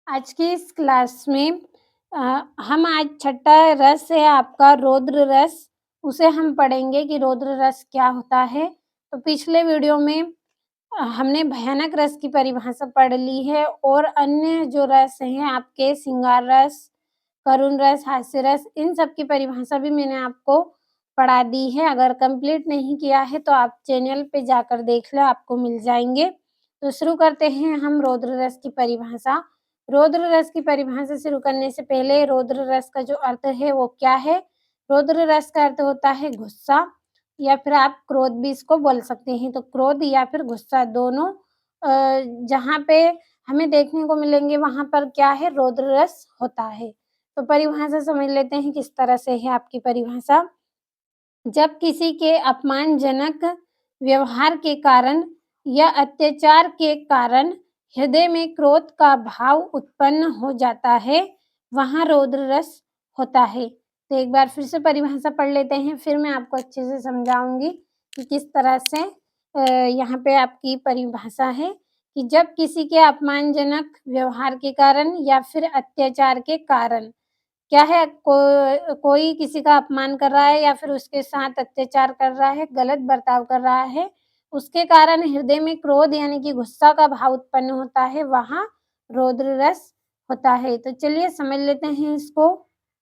आज की इस क्लास में हम आज छठा रस है आपका रौद्र रस, उसे हम पढ़ेंगे कि रौद्र रस क्या होता है। तो पिछले वीडियो में हमने भयानक रस की परिभाषा पढ़ ली है और अन्य जो रस हैं आपके श्रृंगार रस, करुण रस, हास्य रस, इन सब की परिभाषा भी मैंने आपको पढ़ा दी है। अगर कंप्लीट नहीं किया है तो आप चैनल पे जाकर देख लो, आपको मिल जाएँगे। तो शुरू करते हैं हम रौद्र रस की परिभाषा। रौद्र रस की परिभाषा शुरू करने से पहले रौद्र रस का जो अर्थ है वो क्या है? रौद्र रस का अर्थ होता है गुस्सा या फिर आप क्रोध भी इसको बोल सकते हैं। तो क्रोध या फिर गुस्सा दोनों जहाँ पे हमें देखने को मिलेंगे वहाँ पर क्या है? रौद्र रस होता है। तो परिभाषा समझ लेते हैं किस तरह से है आपकी परिभाषा। जब किसी के अपमानजनक व्यवहार के कारण या अत्याचार के कारण हृदय में क्रोध का भाव उत्पन्न हो जाता है, वहाँ रौद्र रस होता है। तो एक बार फिर से परिभाषा पढ़ लेते हैं, फिर मैं आपको अच्छे से समझाऊँगी कि किस तरह से यहाँ पे आपकी परिभाषा है कि जब किसी के अपमानजनक व्यवहार के कारण या फिर अत्याचार के कारण क्या है कोई किसी का अपमान कर रहा है या फिर उसके साथ अत्याचार कर रहा है, गलत बर्ताव कर रहा है, उसके कारण हृदय में क्रोध यानी कि गुस्सा का भाव उत्पन्न होता है, वहाँ रौद्र रस होता है। तो चलिए समझ लेते हैं इसको।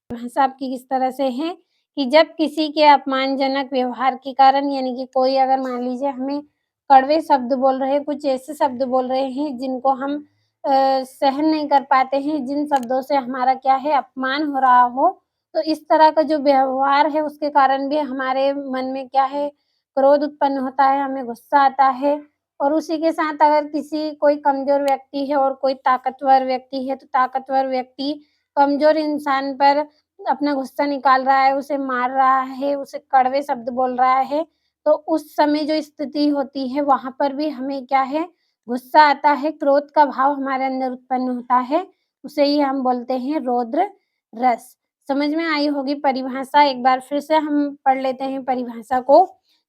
भाषा आपकी किस तरह से है कि जब किसी के अपमानजनक व्यवहार के कारण यानी कि कोई अगर मान लीजिए हमें कड़वे शब्द बोल रहे हैं, कुछ ऐसे शब्द बोल रहे हैं जिनको हम सहन नहीं कर पाते हैं, जिन शब्दों से हमारा क्या है अपमान हो रहा हो, तो इस तरह का जो व्यवहार है उसके कारण भी हमारे मन में क्या है क्रोध उत्पन्न होता है, हमें गुस्सा आता है। और उसी के साथ अगर कोई कमज़ोर व्यक्ति है और कोई ताकतवर व्यक्ति है, तो ताकतवर व्यक्ति कमज़ोर इंसान पर अपना गुस्सा निकाल रहा है, उसे मार रहा है, उसे कड़वे शब्द बोल रहा है, तो उस समय जो स्थिति होती है वहाँ पर भी हमें क्या है गुस्सा आता है, क्रोध का भाव हमारे अंदर उत्पन्न होता है, उसे ही हम बोलते हैं रौद्र रस। समझ में आई होगी परिभाषा, एक बार फिर से हम पढ़ लेते हैं परिभाषा को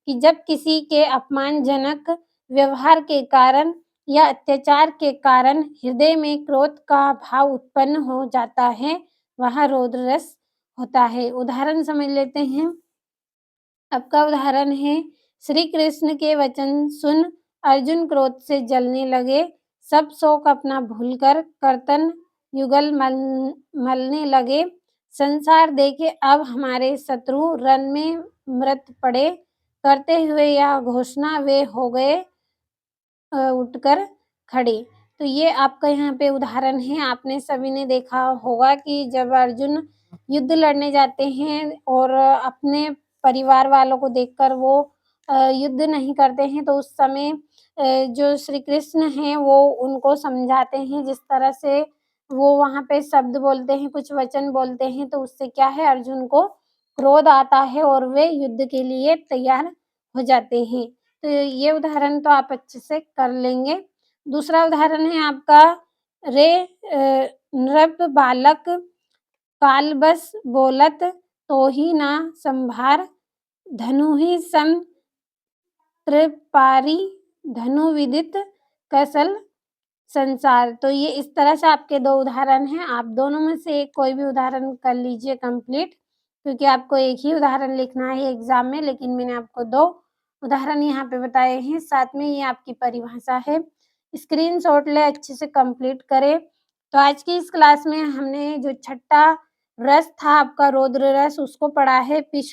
कि जब किसी के अपमानजनक व्यवहार के कारण या अत्याचार के कारण हृदय में क्रोध का भाव उत्पन्न हो जाता है, वहाँ रौद्र रस होता है। उदाहरण समझ लेते हैं। आपका उदाहरण है श्री कृष्ण के वचन सुन अर्जुन क्रोध से जलने लगे, सब शौक अपना भूलकर कर्तन युगल मलने लगे, संसार देखे अब हमारे शत्रु रण में मृत पड़े, करते हुए यह घोषणा वे हो गए उठकर खड़े। तो ये आपका यहाँ पे उदाहरण है। आपने सभी ने देखा होगा कि जब अर्जुन युद्ध लड़ने जाते हैं और अपने परिवार वालों को देखकर वो युद्ध नहीं करते हैं, तो उस समय जो श्री कृष्ण हैं वो उनको समझाते हैं, जिस तरह से वो वहाँ पे शब्द बोलते हैं, कुछ वचन बोलते हैं, तो उससे क्या है अर्जुन को क्रोध आता है और वे युद्ध के लिए तैयार हो जाते हैं। तो ये उदाहरण तो आप अच्छे से कर लेंगे। दूसरा उदाहरण है आपका रे नृप बालक काल बस बोलत तोहि ना संभार धनुहि सम त्रिपारी धनु विदित कसल संसार। तो ये इस तरह से आपके 2 उदाहरण हैं। आप दोनों में से एक कोई भी उदाहरण कर लीजिए कंप्लीट, क्योंकि आपको एक ही उदाहरण लिखना है एग्ज़ाम में, लेकिन मैंने आपको 2 उदाहरण यहाँ पे बताए हैं। साथ में ये आपकी परिभाषा है। स्क्रीनशॉट लें, अच्छे से कंप्लीट करें। तो आज की इस क्लास में हमने जो छठा रस था आपका रौद्र रस, उसको पढ़ा है। पिछले